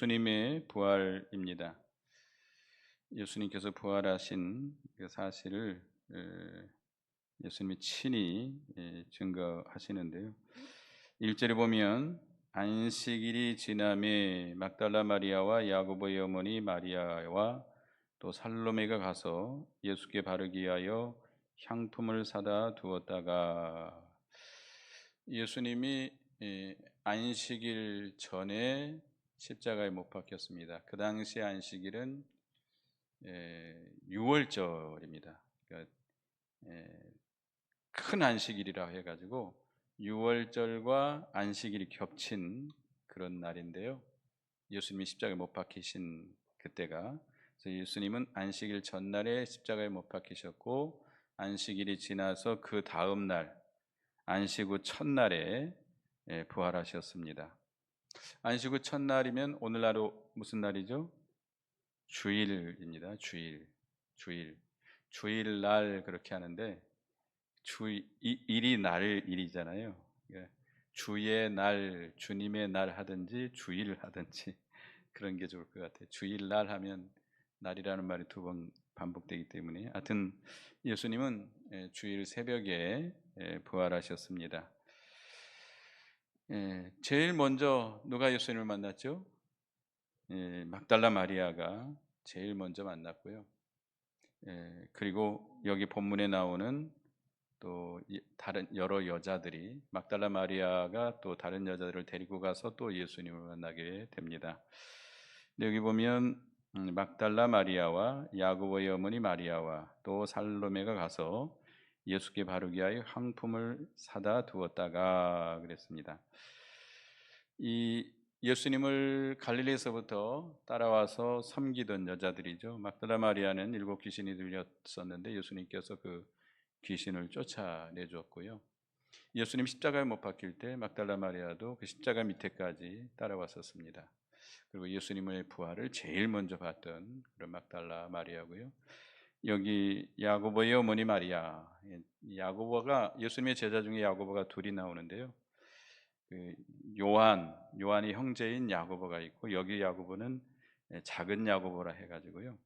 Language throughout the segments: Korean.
예수님의 부활입니다. 예수님께서 부활하신 그 사실을 예수님이 친히 증거하시는데요. 1절에 보면 안식일이 지남에 막달라 마리아와 야고보의 어머니 마리아와 또 살로메가 가서 예수께 바르기 위하여 향품을 사다 두었다가, 예수님이 안식일 전에 십자가에 못 박혔습니다. 그 당시 안식일은 6월절입니다. 그러니까 큰 안식일이라 해가지고 6월절과 안식일이 겹친 그런 날인데요. 예수님이 십자가에 못 박히신 그때가, 그래서 예수님은 안식일 전날에 십자가에 못 박히셨고, 안식일이 지나서 그 다음 날 안식 후 첫날에 부활하셨습니다. 안식 후 첫날이면 오늘날로 무슨 날이죠? 주일입니다. 주일날 그렇게 하는데, 일이 날 일이잖아요. 그러니까 주의 날, 주님의 날 하든지 주일 하든지 그런 게 좋을 것 같아요. 주일날 하면 날이라는 말이 두 번 반복되기 때문에, 하여튼 예수님은 주일 새벽에 부활하셨습니다. 제일 먼저 누가 예수님을 만났죠? 막달라 마리아가 제일 먼저 만났고요. 그리고 여기 본문에 나오는 또 다른 여러 여자들이, 막달라 마리아가 또 다른 여자들을 데리고 가서 또 예수님을 만나게 됩니다. 여기 보면 막달라 마리아와 야고보의 어머니 마리아와 또 살로메가 가서 예수께 바르기 위하여 향품을 사다 두었다가 그랬습니다. 이 예수님을 갈릴리에서부터 따라와서 섬기던 여자들이죠. 막달라 마리아는 7 귀신이 들렸었는데 예수님께서 그 귀신을 쫓아내 주었고요. 예수님 십자가에 못 박힐 때 막달라 마리아도 그 십자가 밑에까지 따라왔었습니다. 그리고 예수님의 부활을 제일 먼저 봤던 그런 막달라 마리아고요. 여기 야고보의 어머니 마리아, 야고보가, 예수님의 제자 중에 야고보가 둘이 나오는데요. 그 요한이 형제인 야고보가 있고, 여기 야고보는 작은 야고보라 해가지고요.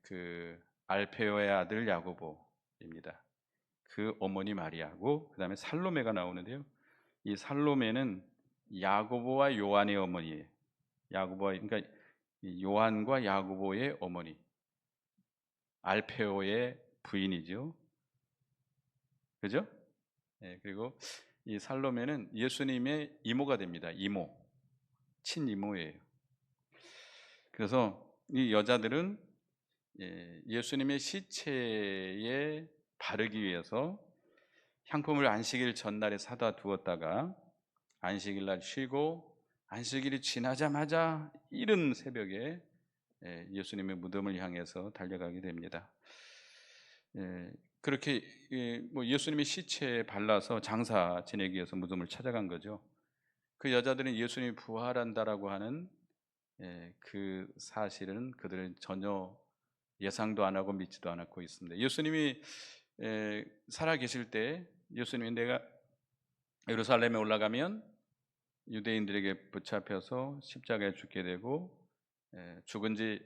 그 알페오의 아들 야고보입니다. 그 어머니 마리아고, 그 다음에 살로메가 나오는데요. 이 살로메는 야고보와 요한의 어머니예요. 그러니까 요한과 야고보의 어머니, 알페오의 부인이죠. 그죠? 그리고 이 살로메는 예수님의 이모가 됩니다. 친이모예요. 그래서 이 여자들은 예수님의 시체에 바르기 위해서 향품을 안식일 전날에 사다 두었다가 안식일 날 쉬고, 안식일이 지나자마자 이른 새벽에 예수님의 무덤을 향해서 달려가게 됩니다. 그렇게 예수님의 시체에 발라서 장사 지내기 위해서 무덤을 찾아간 거죠. 그 여자들은 예수님이 부활한다라고 하는 그 사실은 그들은 전혀 예상도 안 하고 믿지도 않았고 있습니다. 예수님이 살아 계실 때 예수님이 내가 예루살렘에 올라가면 유대인들에게 붙잡혀서 십자가에 죽게 되고 죽은 지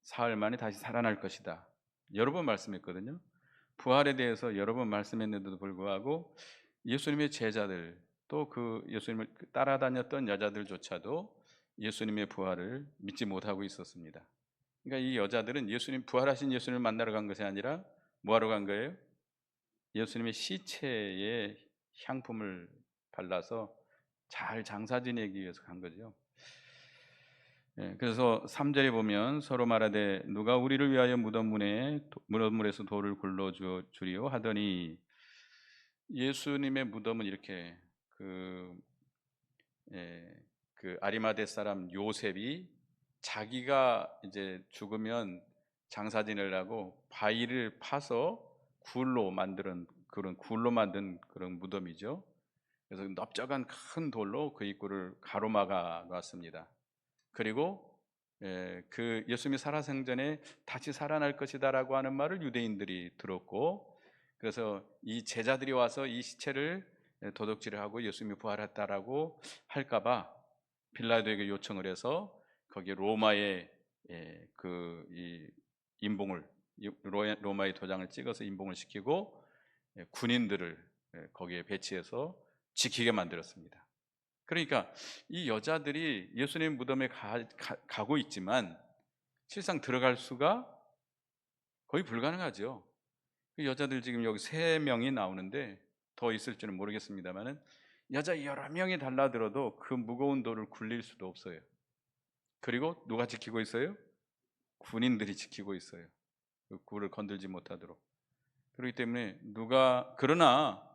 사흘 만에 다시 살아날 것이다, 여러 번 말씀했거든요. 부활에 대해서 여러 번 말씀했는데도 불구하고 예수님의 제자들, 또 그 예수님을 따라다녔던 여자들조차도 예수님의 부활을 믿지 못하고 있었습니다. 그러니까 이 여자들은 부활하신 예수님을 만나러 간 것이 아니라 뭐하러 간 거예요? 예수님의 시체에 향품을 발라서 잘 장사 지내기 위해서 간 거죠. 그래서 3절에 보면 서로 말하되 누가 우리를 위하여 무덤물에서 돌을 굴러 주리오 하더니, 예수님의 무덤은 이렇게 그 아리마대 사람 요셉이 자기가 이제 죽으면 장사 지내려고 바위를 파서 굴로 만든 그런 무덤이죠. 그래서 넓적한 큰 돌로 그 입구를 가로막아 놨습니다. 그리고 그 예수님이 살아생전에 다시 살아날 것이다라고 하는 말을 유대인들이 들었고, 그래서 이 제자들이 와서 이 시체를 도둑질을 하고 예수님이 부활했다라고 할까봐 빌라도에게 요청을 해서 거기에 로마의 이 임봉을 로마의 도장을 찍어서 임봉을 시키고 군인들을 거기에 배치해서 지키게 만들었습니다. 그러니까 이 여자들이 예수님 무덤에 가고 있지만 실상 들어갈 수가 거의 불가능하죠. 그 여자들 지금 여기 3명이 나오는데 더 있을지는 모르겠습니다만은 여자 여러 명이 달라들어도 그 무거운 돌을 굴릴 수도 없어요. 그리고 누가 지키고 있어요? 군인들이 지키고 있어요. 그 굴을 건들지 못하도록. 그렇기 때문에 그러나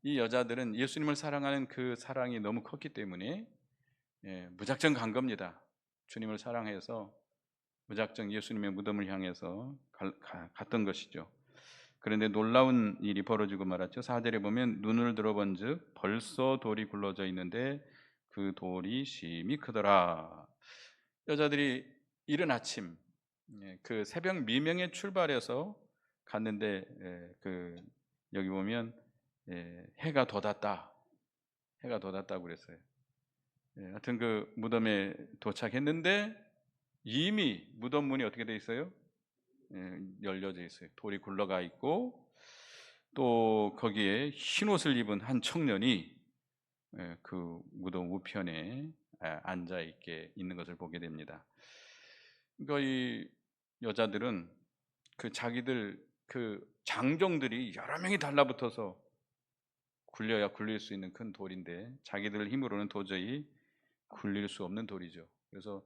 이 여자들은 예수님을 사랑하는 그 사랑이 너무 컸기 때문에 무작정 간 겁니다. 주님을 사랑해서 무작정 예수님의 무덤을 향해서 갔던 것이죠. 그런데 놀라운 일이 벌어지고 말았죠. 4절에 보면 눈을 들어본 즉 벌써 돌이 굴러져 있는데 그 돌이 심히 크더라. 여자들이 이른 아침 그 새벽 미명에 출발해서 갔는데 여기 보면 해가 돋았다. 해가 돋았다고 그랬어요. 하여튼 그 무덤에 도착했는데 이미 무덤 문이 어떻게 돼 있어요? 열려져 있어요. 돌이 굴러가 있고 또 거기에 흰 옷을 입은 한 청년이 그 무덤 우편에 앉아 있는 것을 보게 됩니다. 그러니까 이 여자들은 자기들 장정들이 여러 명이 달라붙어서 굴려야 굴릴 수 있는 큰 돌인데 자기들 힘으로는 도저히 굴릴 수 없는 돌이죠. 그래서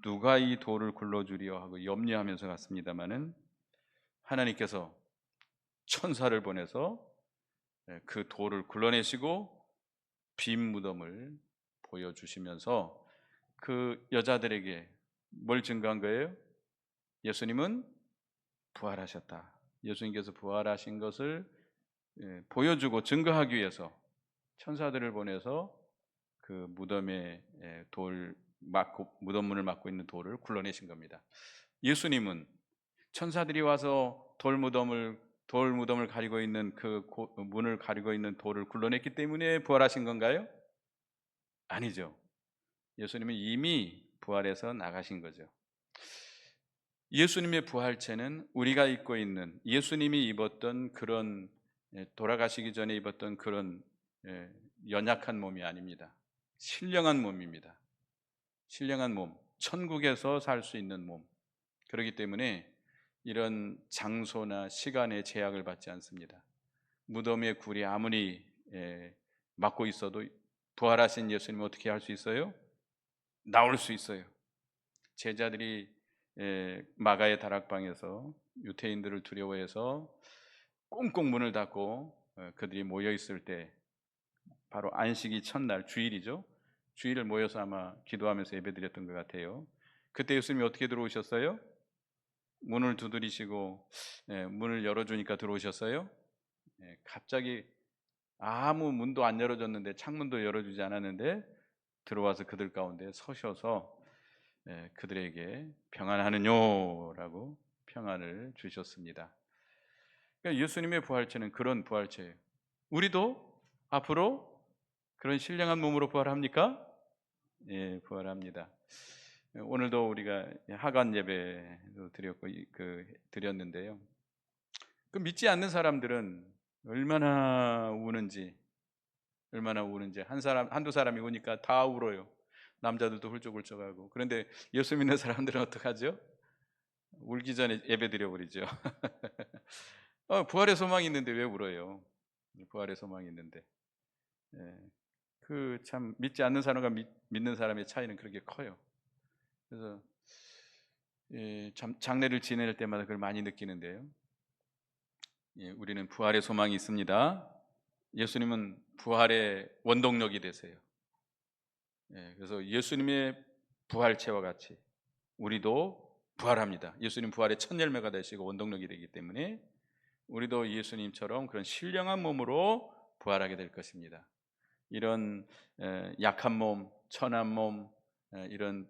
누가 이 돌을 굴러주리요 하고 염려하면서 갔습니다마는 하나님께서 천사를 보내서 그 돌을 굴러내시고 빈 무덤을 보여주시면서 그 여자들에게 뭘 증거한 거예요? 예수님은 부활하셨다. 예수님께서 부활하신 것을 보여주고 증거하기 위해서 천사들을 보내서 그 무덤에 무덤 문을 막고 있는 돌을 굴러내신 겁니다. 예수님은 천사들이 와서 돌 무덤을 가리고 있는 문을 가리고 있는 돌을 굴러냈기 때문에 부활하신 건가요? 아니죠. 예수님은 이미 부활해서 나가신 거죠. 예수님의 부활체는 우리가 입고 있는 예수님이 입었던 그런 돌아가시기 전에 입었던 그런 연약한 몸이 아닙니다. 신령한 몸입니다. 신령한 몸, 천국에서 살 수 있는 몸. 그렇기 때문에 이런 장소나 시간의 제약을 받지 않습니다. 무덤의 굴이 아무리 막고 있어도 부활하신 예수님은 어떻게 할 수 있어요? 나올 수 있어요. 제자들이 마가의 다락방에서 유태인들을 두려워해서 꽁꽁 문을 닫고 그들이 모여 있을 때 바로 안식이 첫날 주일이죠. 주일을 모여서 아마 기도하면서 예배드렸던 것 같아요. 그때 예수님이 어떻게 들어오셨어요? 문을 두드리시고 문을 열어주니까 들어오셨어요? 갑자기 아무 문도 안 열어줬는데 창문도 열어주지 않았는데 들어와서 그들 가운데 서셔서 그들에게 평안하느뇨라고 평안을 주셨습니다. 그러니까 예수님의 부활체는 그런 부활체예요. 우리도 앞으로 그런 신령한 몸으로 부활합니까? 예, 부활합니다. 오늘도 우리가 하간 예배도 드렸는데요. 그 믿지 않는 사람들은 얼마나 우는지 한두 사람이 우니까 다 울어요. 남자들도 훌쩍훌쩍하고. 그런데 예수 믿는 사람들은 어떡하죠? 울기 전에 예배 드려버리죠. 부활의 소망이 있는데 왜 울어요? 부활의 소망이 있는데. 참 믿지 않는 사람과 믿는 사람의 차이는 그렇게 커요. 그래서 장례를 지낼 때마다 그걸 많이 느끼는데요. 우리는 부활의 소망이 있습니다. 예수님은 부활의 원동력이 되세요. 그래서 예수님의 부활체와 같이 우리도 부활합니다. 예수님 부활의 첫 열매가 되시고 원동력이 되기 때문에 우리도 예수님처럼 그런 신령한 몸으로 부활하게 될 것입니다. 이런 약한 몸, 천한 몸, 이런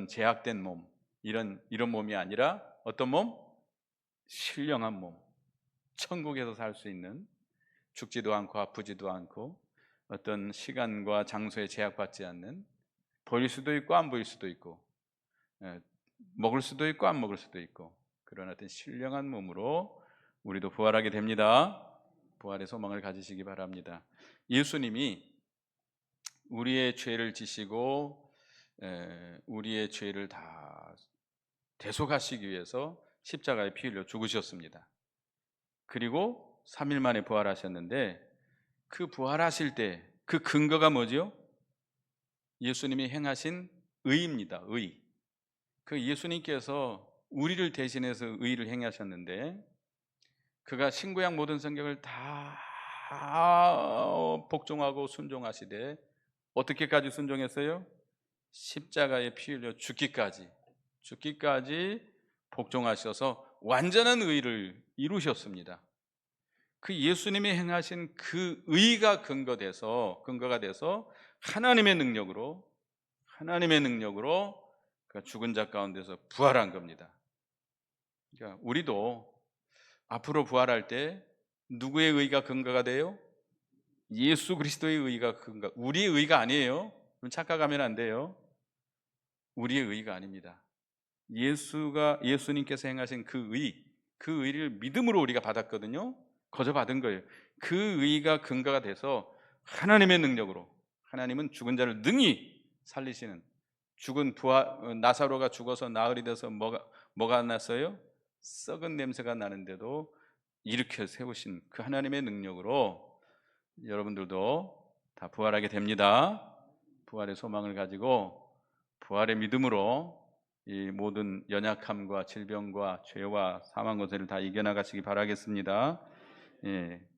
제약된 몸, 이런 몸이 아니라 어떤 몸? 신령한 몸, 천국에서 살 수 있는, 죽지도 않고 아프지도 않고 어떤 시간과 장소에 제약받지 않는, 보일 수도 있고 안 보일 수도 있고, 먹을 수도 있고 안 먹을 수도 있고, 그런 어떤 신령한 몸으로 우리도 부활하게 됩니다. 부활의 소망을 가지시기 바랍니다. 예수님이 우리의 죄를 지시고 우리의 죄를 다 대속하시기 위해서 십자가에 피 흘려 죽으셨습니다. 그리고 3일 만에 부활하셨는데, 그 부활하실 때 그 근거가 뭐죠? 예수님이 행하신 의입니다. 의. 그 예수님께서 우리를 대신해서 의를 행하셨는데, 그가 신구약 모든 성경을 다 복종하고 순종하시되 어떻게까지 순종했어요? 십자가에 피 흘려 죽기까지 복종하셔서 완전한 의를 이루셨습니다. 그 예수님이 행하신 그 의가 근거가 돼서 하나님의 능력으로 그 죽은 자 가운데서 부활한 겁니다. 그러니까 우리도 앞으로 부활할 때 누구의 의가 근거가 돼요? 예수 그리스도의 의가 근거. 우리의 의가 아니에요. 착각하면 안 돼요. 우리의 의가 아닙니다. 예수님께서 행하신 그 의를 믿음으로 우리가 받았거든요. 거저 받은 거예요. 그 의가 근거가 돼서 하나님의 능력으로, 하나님은 죽은 자를 능히 살리시는, 나사로가 죽어서 나흘이 돼서 뭐가 났어요? 썩은 냄새가 나는데도 일으켜 세우신 그 하나님의 능력으로 여러분들도 다 부활하게 됩니다. 부활의 소망을 가지고 부활의 믿음으로 이 모든 연약함과 질병과 죄와 사망 권세를 다 이겨나가시기 바라겠습니다.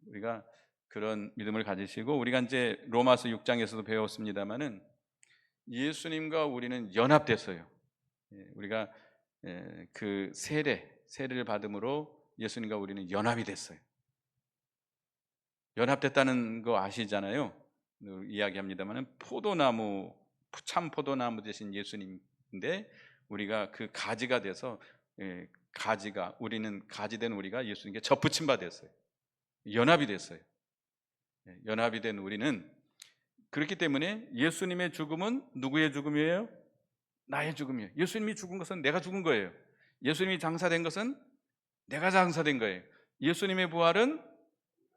우리가 그런 믿음을 가지시고, 우리가 이제 로마서 6장에서도 배웠습니다마는 예수님과 우리는 연합됐어요. 우리가 그 세례를 받음으로 예수님과 우리는 연합이 됐어요. 연합됐다는 거 아시잖아요. 이야기합니다마는 참 포도나무 되신 예수님인데 우리가 그 가지가 돼서, 우리는 가지된 우리가 예수님께 접붙임 바 됐어요. 연합이 됐어요. 연합이 된 우리는, 그렇기 때문에 예수님의 죽음은 누구의 죽음이에요? 나의 죽음이에요. 예수님이 죽은 것은 내가 죽은 거예요. 예수님이 장사된 것은 내가 장사된 거예요. 예수님의 부활은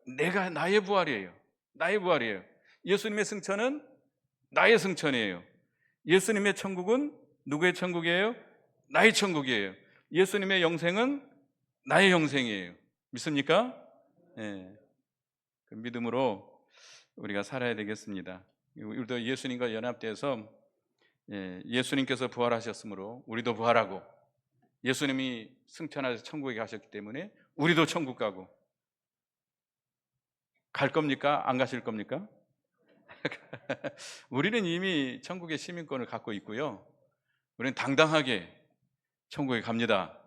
나의 부활이에요. 예수님의 승천은 나의 승천이에요. 예수님의 천국은 누구의 천국이에요? 나의 천국이에요. 예수님의 영생은 나의 영생이에요. 믿습니까? 그 믿음으로 우리가 살아야 되겠습니다. 우리도 예수님과 연합돼서 예수님께서 부활하셨으므로 우리도 부활하고, 예수님이 승천하셔서 천국에 가셨기 때문에 우리도 천국 가고. 갈 겁니까? 안 가실 겁니까? 우리는 이미 천국의 시민권을 갖고 있고요. 우리는 당당하게 천국에 갑니다.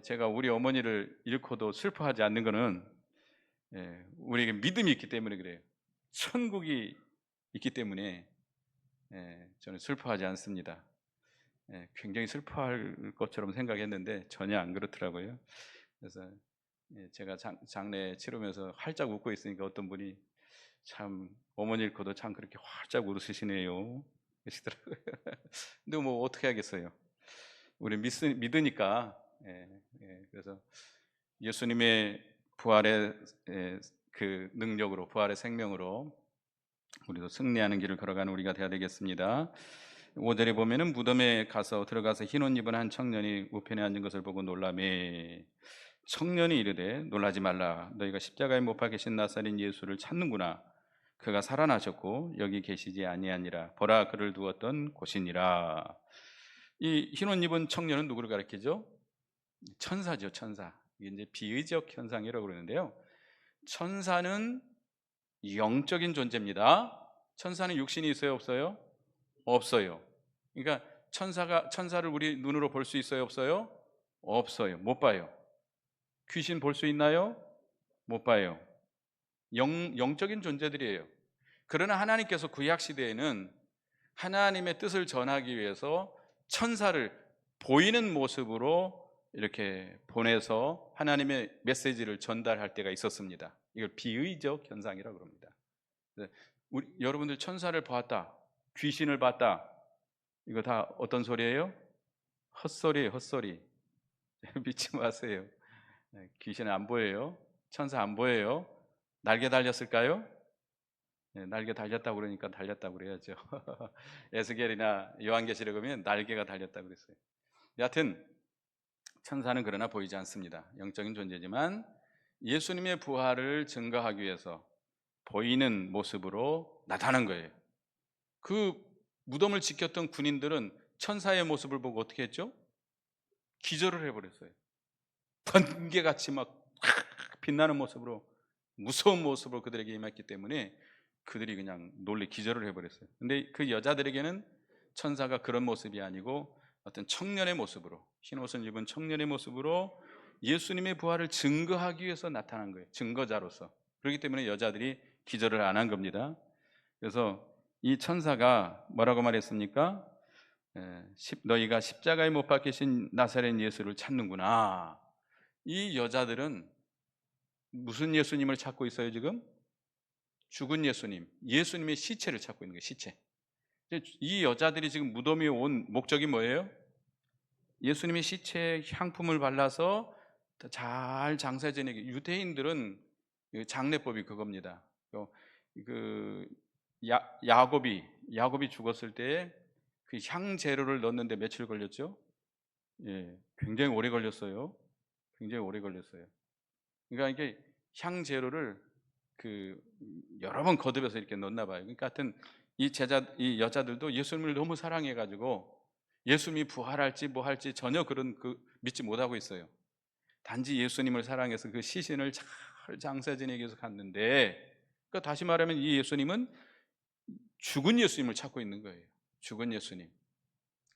제가 우리 어머니를 잃고도 슬퍼하지 않는 것은 우리에게 믿음이 있기 때문에 그래요. 천국이 있기 때문에 저는 슬퍼하지 않습니다. 굉장히 슬퍼할 것처럼 생각했는데 전혀 안 그렇더라고요. 그래서 제가 장례 치르면서 활짝 웃고 있으니까 어떤 분이 참 어머니 잃고도 참 그렇게 활짝 웃으시네요 그러시더라고요. 근데 뭐 어떻게 하겠어요. 우리 믿으니까. 그래서 예수님의 부활의 그 능력으로, 부활의 생명으로 우리도 승리하는 길을 걸어가는 우리가 되어야 되겠습니다. 5절에 보면은 무덤에 들어가서 흰 옷 입은 한 청년이 우편에 앉은 것을 보고 놀라매 청년이 이르되 놀라지 말라. 너희가 십자가에 못 박히신 나사렛 예수를 찾는구나. 그가 살아나셨고 여기 계시지 아니하니라. 보라, 그를 두었던 곳이니라. 이 흰 옷 입은 청년은 누구를 가리키죠? 천사죠, 천사. 이게 이제 비의적 현상이라고 그러는데요. 천사는 영적인 존재입니다. 천사는 육신이 있어요, 없어요? 없어요. 그러니까 천사를 우리 눈으로 볼 수 있어요, 없어요? 없어요. 못 봐요. 귀신 볼 수 있나요? 못 봐요. 영적인 존재들이에요. 그러나 하나님께서 구약 시대에는 하나님의 뜻을 전하기 위해서 천사를 보이는 모습으로 이렇게 보내서 하나님의 메시지를 전달할 때가 있었습니다. 이걸 비의적 현상이라고 합니다. 여러분들 천사를 보았다, 귀신을 봤다, 이거 다 어떤 소리예요? 헛소리예요, 헛소리. 믿지 마세요. 귀신은 안 보여요. 천사 안 보여요. 날개 달렸을까요? 날개 달렸다고 그러니까 달렸다고 그래야죠. 에스겔이나 요한계시록 보면 날개가 달렸다고 그랬어요. 여하튼 천사는 그러나 보이지 않습니다. 영적인 존재지만 예수님의 부활을 증거하기 위해서 보이는 모습으로 나타난 거예요. 그 무덤을 지켰던 군인들은 천사의 모습을 보고 어떻게 했죠? 기절을 해버렸어요. 번개같이 막 빛나는 모습으로, 무서운 모습으로 그들에게 임했기 때문에 그들이 그냥 놀래 기절을 해버렸어요. 근데 그 여자들에게는 천사가 그런 모습이 아니고 어떤 청년의 모습으로, 흰옷을 입은 청년의 모습으로 예수님의 부활을 증거하기 위해서 나타난 거예요. 증거자로서. 그렇기 때문에 여자들이 기절을 안 한 겁니다. 그래서 이 천사가 뭐라고 말했습니까? 너희가 십자가에 못 박히신 나사렛 예수를 찾는구나. 이 여자들은 무슨 예수님을 찾고 있어요 지금? 죽은 예수님, 예수님의 시체를 찾고 있는 거예요. 시체. 이 여자들이 지금 무덤에 온 목적이 뭐예요? 예수님의 시체에 향품을 발라서 잘 장사 지내기. 유대인들은 장례법이 그겁니다. 그 야곱이 죽었을 때 그 향재료를 넣는데 며칠 걸렸죠? 굉장히 오래 걸렸어요. 굉장히 오래 걸렸어요. 그러니까 이게 향재료를 여러 번 거듭해서 이렇게 넣나 봐요. 그러니까 하여튼 이 여자들도 예수님을 너무 사랑해가지고 예수님이 부활할지 뭐 할지 전혀 믿지 못하고 있어요. 단지 예수님을 사랑해서 그 시신을 잘 장사 지내기 위해서 갔는데, 그러니까 다시 말하면 이 예수님은 죽은 예수님을 찾고 있는 거예요. 죽은 예수님.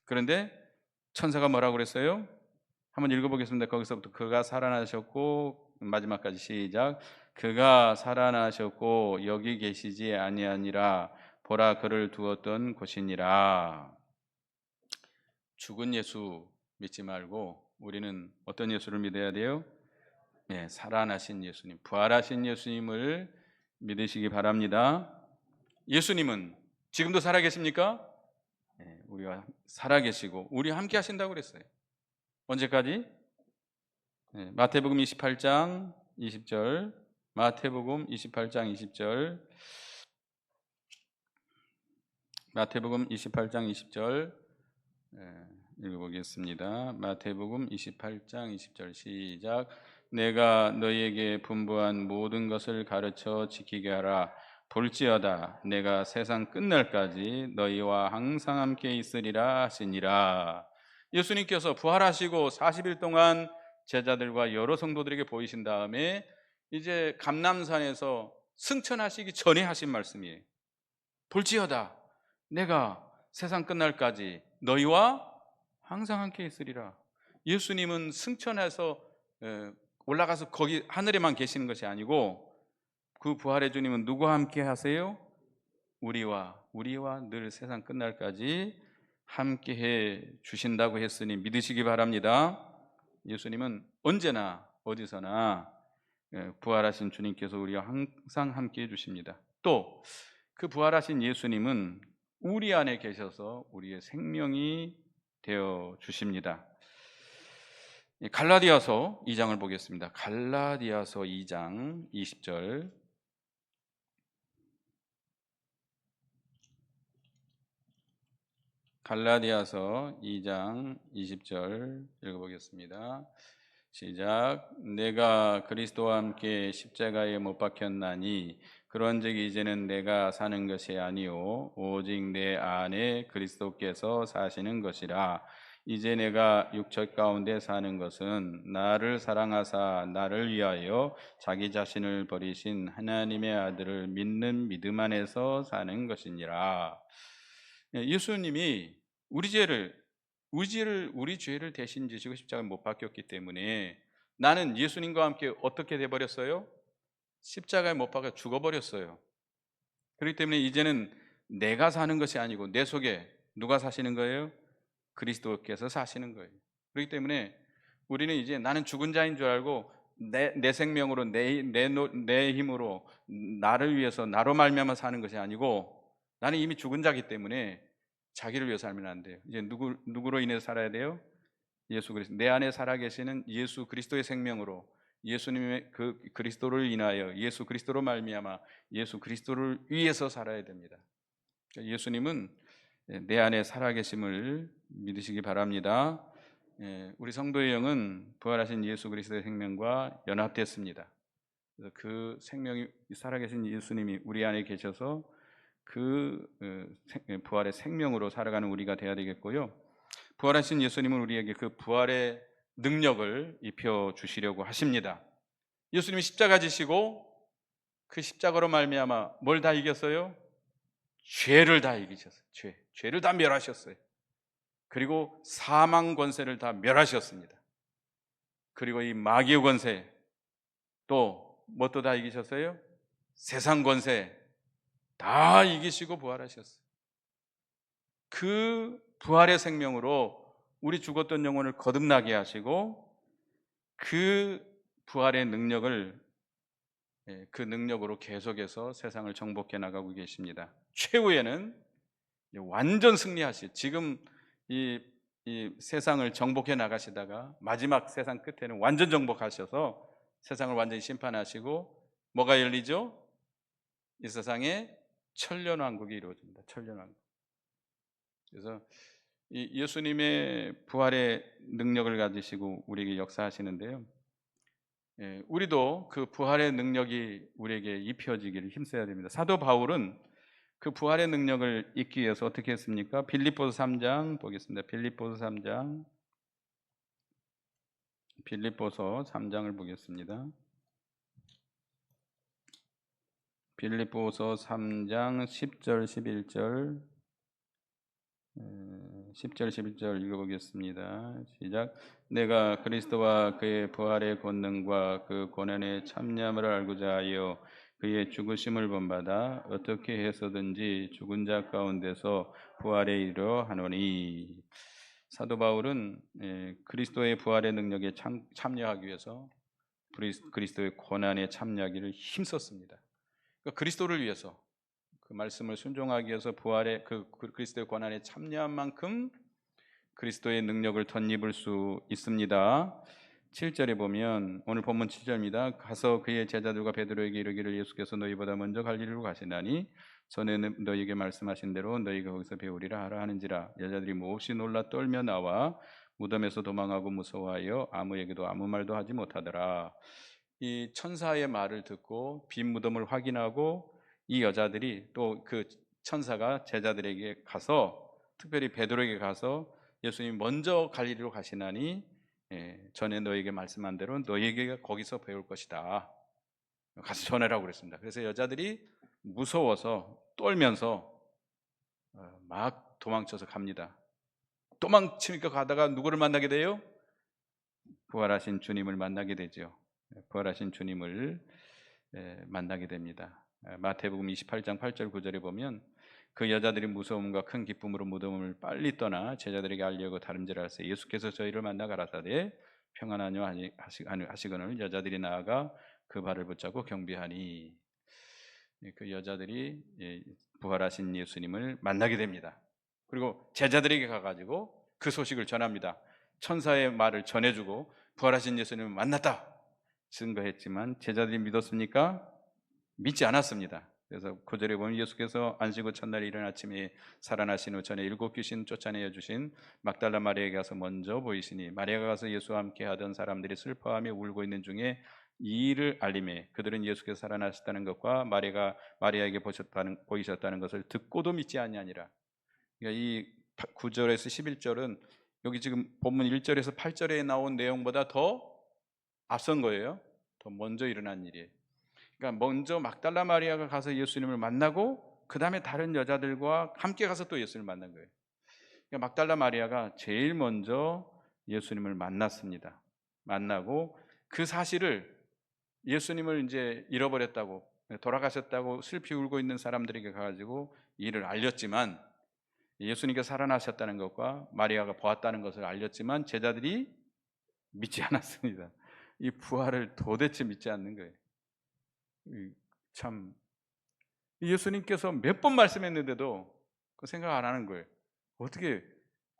그런데 천사가 뭐라고 그랬어요? 한번 읽어보겠습니다. 거기서부터 그가 살아나셨고, 마지막까지 시작. 그가 살아나셨고 여기 계시지 아니하니라. 보라 그를 두었던 곳이니라. 죽은 예수 믿지 말고 우리는 어떤 예수를 믿어야 돼요? 살아나신 예수님, 부활하신 예수님을 믿으시기 바랍니다. 예수님은 지금도 살아계십니까? 우리와 살아계시고 우리 함께 하신다고 그랬어요. 언제까지? 마태복음 28장 20절, 마태복음 28장 20절, 마태복음 28장 20절 읽어보겠습니다. 마태복음 28장 20절 시작. 내가 너희에게 분부한 모든 것을 가르쳐 지키게 하라. 볼지어다 내가 세상 끝날까지 너희와 항상 함께 있으리라 하시니라. 예수님께서 부활하시고 40일 동안 제자들과 여러 성도들에게 보이신 다음에 이제 감람산에서 승천하시기 전에 하신 말씀이에요. 볼지어다 내가 세상 끝날까지 너희와 항상 함께 있으리라. 예수님은 승천해서 올라가서 거기 하늘에만 계시는 것이 아니고 그 부활의 주님은 누구와 함께 하세요? 우리와 늘 세상 끝날까지 함께 해 주신다고 했으니 믿으시기 바랍니다. 예수님은 언제나 어디서나 부활하신 주님께서 우리와 항상 함께 해 주십니다. 또 그 부활하신 예수님은 우리 안에 계셔서 우리의 생명이 되어 주십니다. 갈라디아서 2장을 보겠습니다. 갈라디아서 2장 20절. 갈라디아서 2장 20절 읽어보겠습니다. 시작. 내가 그리스도와 함께 십자가에 못 박혔나니 그런즉 이제는 내가 사는 것이 아니요 오직 내 안에 그리스도께서 사시는 것이라. 이제 내가 육체 가운데 사는 것은 나를 사랑하사 나를 위하여 자기 자신을 버리신 하나님의 아들을 믿는 믿음 안에서 사는 것이니라. 예수님이 우리 죄를 대신 지시고 십자가에 못 박혔기 때문에 나는 예수님과 함께 어떻게 돼 버렸어요? 십자가에 못 박혀 죽어버렸어요. 그렇기 때문에 이제는 내가 사는 것이 아니고 내 속에 누가 사시는 거예요? 그리스도께서 사시는 거예요. 그렇기 때문에 우리는 이제 나는 죽은 자인 줄 알고 내 생명으로 내 힘으로 나를 위해서 나로 말미암아 사는 것이 아니고 나는 이미 죽은 자기 때문에 자기를 위해서 살면 안 돼요. 이제 누구로 인해서 살아야 돼요? 예수 그리스도. 내 안에 살아계시는 예수 그리스도의 생명으로 예수님의 그 그리스도를 인하여 예수 그리스도로 말미암아 예수 그리스도를 위해서 살아야 됩니다. 그러니까 예수님은 내 안에 살아계심을 믿으시기 바랍니다. 우리 성도의 영은 부활하신 예수 그리스도의 생명과 연합됐습니다. 그래서 그 생명이 살아계신 예수님이 우리 안에 계셔서 그 부활의 생명으로 살아가는 우리가 되어야 되겠고요. 부활하신 예수님은 우리에게 그 부활의 능력을 입혀 주시려고 하십니다. 예수님이 십자가 지시고 그 십자가로 말미암아 뭘 다 이겼어요? 죄를 다 이기셨어요. 죄를 다 멸하셨어요. 그리고 사망 권세를 다 멸하셨습니다. 그리고 이 마귀의 권세, 또 뭣도 다 이기셨어요? 세상 권세 다 이기시고 부활하셨어요. 그 부활의 생명으로 우리 죽었던 영혼을 거듭나게 하시고 그 부활의 능력을 그 능력으로 계속해서 세상을 정복해 나가고 계십니다. 최후에는 완전 승리하시. 지금 이 세상을 정복해 나가시다가 마지막 세상 끝에는 완전 정복하셔서 세상을 완전히 심판하시고 뭐가 열리죠? 이 세상에 천년왕국이 이루어집니다. 천년왕국. 그래서 이 예수님의 부활의 능력을 가지시고 우리에게 역사하시는데요. 우리도 그 부활의 능력이 우리에게 입혀지기를 힘써야 됩니다. 사도 바울은 그 부활의 능력을 잊기 위해서 어떻게 했습니까? 빌립보서 3장 보겠습니다. 빌립보서 3장을 보겠습니다. 빌립보서 3장 10절 11절 10절 11절 읽어보겠습니다. 시작. 내가 그리스도와 그의 부활의 권능과 그 고난의 참념을 알고자 하여 그의 죽으심을 본받아 어떻게 해서든지 죽은 자 가운데서 부활에 이르러 하노니. 사도 바울은 그리스도의 부활의 능력에 참여하기 위해서 그리스도의 고난에 참여하기를 힘썼습니다. 그러니까 그리스도를 위해서 그 말씀을 순종하기 위해서 부활의 그 그리스도의 고난에 참여한 만큼 그리스도의 능력을 덧입을 수 있습니다. 7절에 보면 오늘 본문 7절입니다. 가서 그의 제자들과 베드로에게 이르기를 예수께서 너희보다 먼저 갈릴리로 가시나니 전에 너희에게 말씀하신 대로 너희가 거기서 배우리라 하라 하는지라. 여자들이 몹시 놀라 떨며 나와 무덤에서 도망하고 무서워하여 아무에게도 아무 말도 하지 못하더라. 이 천사의 말을 듣고 빈 무덤을 확인하고 이 여자들이 또 그 천사가 제자들에게 가서 특별히 베드로에게 가서 예수님 먼저 갈릴리로 가시나니 전에 너에게 말씀한 대로 너에게 거기서 배울 것이다. 가서 전해라고 그랬습니다. 그래서 여자들이 무서워서 떨면서 막 도망쳐서 갑니다. 도망치니까 가다가 누구를 만나게 돼요? 부활하신 주님을 만나게 되죠. 부활하신 주님을 만나게 됩니다. 마태복음 28장 8절 9절에 보면 그 여자들이 무서움과 큰 기쁨으로 무덤을 빨리 떠나 제자들에게 알려고 다름질을 하세요. 예수께서 저희를 만나 가라사대 평안하뇨 하시거늘 여자들이 나아가 그 발을 붙잡고 경배하니. 그 여자들이 부활하신 예수님을 만나게 됩니다. 그리고 제자들에게 가가지고 그 소식을 전합니다. 천사의 말을 전해주고 부활하신 예수님을 만났다 증거했지만 제자들이 믿었습니까? 믿지 않았습니다. 그래서 9절에 보면 예수께서 안식 후 첫날 이른 아침에 살아나신 후 전에 7 귀신 쫓아내어 주신 막달라 마리아에게 가서 먼저 보이시니 마리아가 가서 예수와 함께 하던 사람들이 슬퍼하며 울고 있는 중에 이 일을 알림해 그들은 예수께서 살아나셨다는 것과 마리아에게 보이셨다는 것을 듣고도 믿지 아니하니라. 그러니까 이 9절에서 11절은 여기 지금 본문 1절에서 8절에 나온 내용보다 더 앞선 거예요. 더 먼저 일어난 일이에요. 그러니까 먼저 막달라 마리아가 가서 예수님을 만나고 그 다음에 다른 여자들과 함께 가서 또 예수님을 만난 거예요. 그러니까 막달라 마리아가 제일 먼저 예수님을 만났습니다. 만나고 그 사실을 예수님을 이제 잃어버렸다고 돌아가셨다고 슬피 울고 있는 사람들에게 가가지고 이를 알렸지만 예수님께서 살아나셨다는 것과 마리아가 보았다는 것을 알렸지만 제자들이 믿지 않았습니다. 이 부활을 도대체 믿지 않는 거예요. 참 예수님께서 몇 번 말씀했는데도 그 생각 안 하는 거예요. 어떻게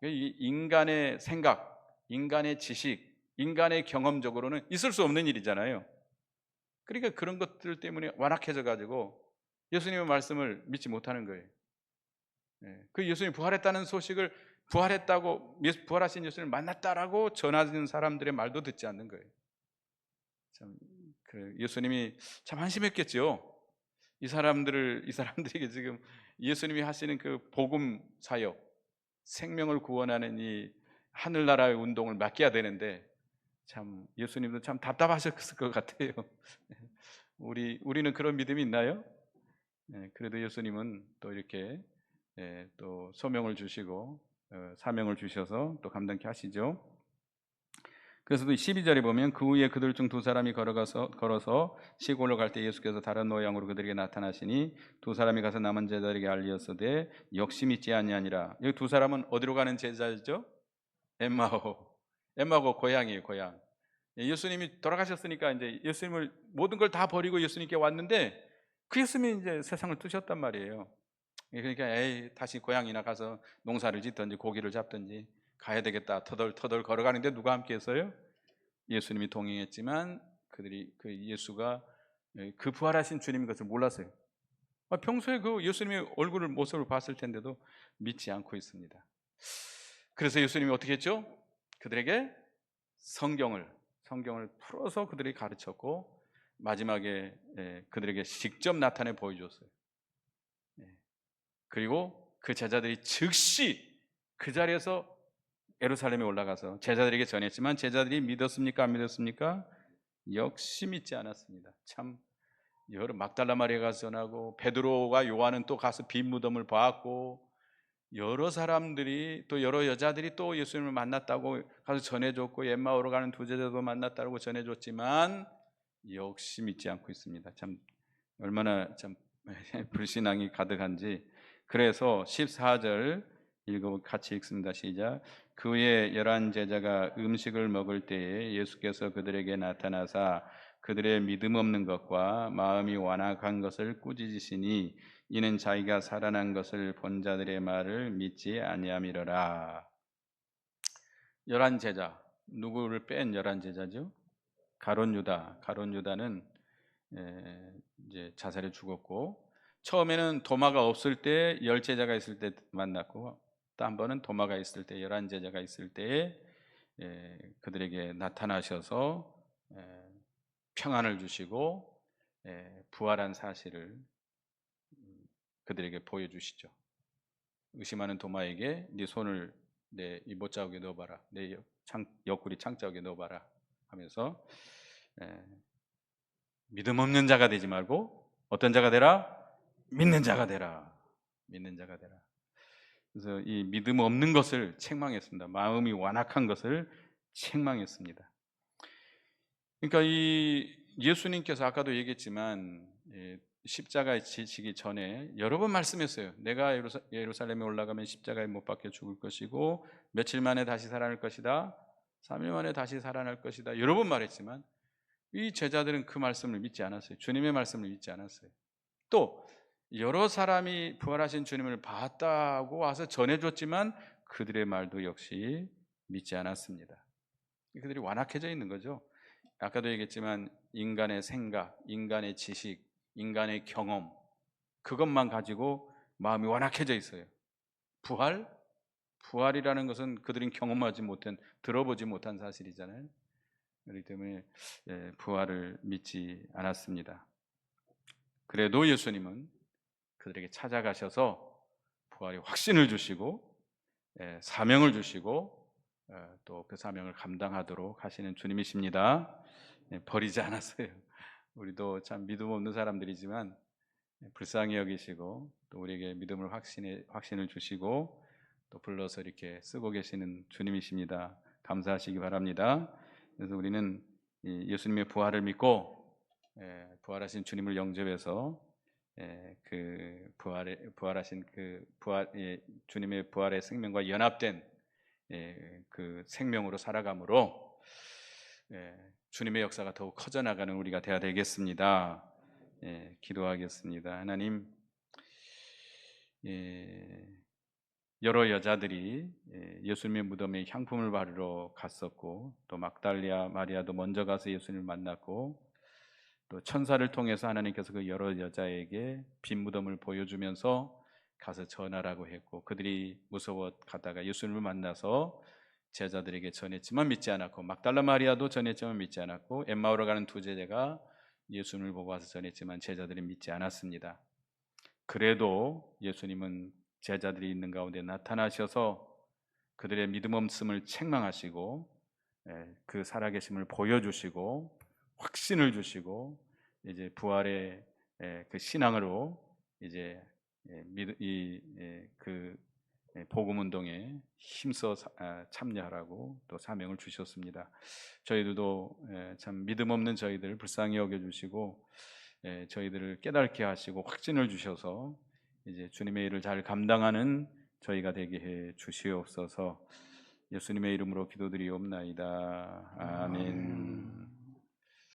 이 인간의 생각, 인간의 지식, 인간의 경험적으로는 있을 수 없는 일이잖아요. 그러니까 그런 것들 때문에 완악해져 가지고 예수님의 말씀을 믿지 못하는 거예요. 그 예수님이 부활했다는 소식을 부활했다고 부활하신 예수님을 만났다라고 전하는 사람들의 말도 듣지 않는 거예요. 참 예수님이 참 한심했겠죠. 이 사람들에게 지금 예수님이 하시는 그 복음 사역, 생명을 구원하는 이 하늘나라의 운동을 맡겨야 되는데 참 예수님도 참 답답하셨을 것 같아요. 우리는 그런 믿음이 있나요? 그래도 예수님은 또 이렇게 또 소명을 주시고 사명을 주셔서 또 감당케 하시죠. 그래서 12절에 보면 그 후에 그들 중 두 사람이 걸어서 시골로 갈 때 예수께서 다른 모양으로 그들에게 나타나시니 두 사람이 가서 남은 제자들에게 알리었으되 역시 믿지 아니하니라. 여기 두 사람은 어디로 가는 제자죠? 엠마오 고향이에요, 고향. 예수님이 돌아가셨으니까 이제 예수님을 모든 걸 다 버리고 예수님께 왔는데 그 예수님이 이제 세상을 뜨셨단 말이에요. 그러니까 다시 고향이나 가서 농사를 짓든지 고기를 잡든지 가야 되겠다. 터덜 걸어가는데 누가 함께했어요? 예수님이 동행했지만 그들이 그 예수가 그 부활하신 주님인 것을 몰랐어요. 평소에 그 예수님의 얼굴을 모습을 봤을 텐데도 믿지 않고 있습니다. 그래서 예수님이 어떻게 했죠? 그들에게 성경을 풀어서 그들이 가르쳤고 마지막에 그들에게 직접 나타내 보여줬어요. 그리고 그 제자들이 즉시 그 자리에서 예루살렘에 올라가서 제자들에게 전했지만 제자들이 믿었습니까? 안 믿었습니까? 역시 믿지 않았습니다. 참 여러 막달라 마리아가 가서 전하고 베드로와 요한은 또 가서 빈 무덤을 봤고 여러 사람들이 또 여러 여자들이 또 예수님을 만났다고 가서 전해줬고 엠마오로 가는 두 제자도 만났다고 전해줬지만 역시 믿지 않고 있습니다. 참 얼마나 참 불신앙이 가득한지. 그래서 14절 같이 읽습니다. 시작. 그 후에 11 제자가 음식을 먹을 때에 예수께서 그들에게 나타나사 그들의 믿음 없는 것과 마음이 완악한 것을 꾸짖으시니 이는 자기가 살아난 것을 본 자들의 말을 믿지 아니함이로라. 11 제자, 누구를 뺀 11 제자죠? 가룟 유다는 이제 자살해 죽었고 처음에는 도마가 없을 때 10 제자가 있을 때 만났고 또 한 번은 도마가 있을 때 11 제자가 있을 때에 그들에게 나타나셔서 평안을 주시고 부활한 사실을 그들에게 보여주시죠. 의심하는 도마에게 네 손을 내 이 못자국에 넣어봐라. 내 옆구리 창자국에 넣어봐라 하면서 믿음 없는 자가 되지 말고 어떤 자가 되라? 믿는 자가 되라. 믿는 자가 되라. 그래서 이 믿음 없는 것을 책망했습니다. 마음이 완악한 것을 책망했습니다. 그러니까 이 예수님께서 아까도 얘기했지만 십자가에 지시기 전에 여러 번 말씀했어요. 내가 예루살렘에 올라가면 십자가에 못 박혀 죽을 것이고 며칠 만에 다시 살아날 것이다. 3일 만에 다시 살아날 것이다. 여러 번 말했지만 이 제자들은 그 말씀을 믿지 않았어요. 주님의 말씀을 믿지 않았어요. 또 여러 사람이 부활하신 주님을 봤다고 와서 전해줬지만 그들의 말도 역시 믿지 않았습니다. 그들이 완악해져 있는 거죠. 아까도 얘기했지만 인간의 생각, 인간의 지식, 인간의 경험 그것만 가지고 마음이 완악해져 있어요. 부활이라는 것은 그들이 경험하지 못한, 들어보지 못한 사실이잖아요. 그렇기 때문에 부활을 믿지 않았습니다. 그래도 예수님은 그들에게 찾아가셔서 부활의 확신을 주시고 사명을 주시고 또 그 사명을 감당하도록 하시는 주님이십니다. 버리지 않았어요. 우리도 참 믿음 없는 사람들이지만 불쌍히 여기시고 또 우리에게 믿음을 확신을 주시고 또 불러서 이렇게 쓰고 계시는 주님이십니다. 감사하시기 바랍니다. 그래서 우리는 예수님의 부활을 믿고 부활하신 주님을 영접해서 그 부활하신 그 주님의 부활의 생명과 연합된 그 생명으로 살아가므로 주님의 역사가 더욱 커져 나가는 우리가 되어야 되겠습니다. 예, 기도하겠습니다. 하나님, 예, 여러 여자들이 예수님의 무덤에 향품을 바르러 갔었고, 또 막달리아 마리아도 먼저 가서 예수님을 만났고, 또 천사를 통해서 하나님께서 그 여러 여자에게 빈 무덤을 보여주면서 가서 전하라고 했고, 그들이 무서워 가다가 예수님을 만나서 제자들에게 전했지만 믿지 않았고, 막달라 마리아도 전했지만 믿지 않았고, 엠마오로 가는 두 제자가 예수님을 보고 와서 전했지만 제자들이 믿지 않았습니다. 그래도 예수님은 제자들이 있는 가운데 나타나셔서 그들의 믿음 없음을 책망하시고, 그 살아계심을 보여주시고 확신을 주시고, 이제 부활의 그 신앙으로 이제 그 복음 운동에 힘써 참여하라고 또 사명을 주셨습니다. 저희들도 참 믿음 없는 저희들 불쌍히 여겨 주시고, 저희들을 깨닫게 하시고 확신을 주셔서 이제 주님의 일을 잘 감당하는 저희가 되게 해 주시옵소서. 예수님의 이름으로 기도드리옵나이다. 아멘.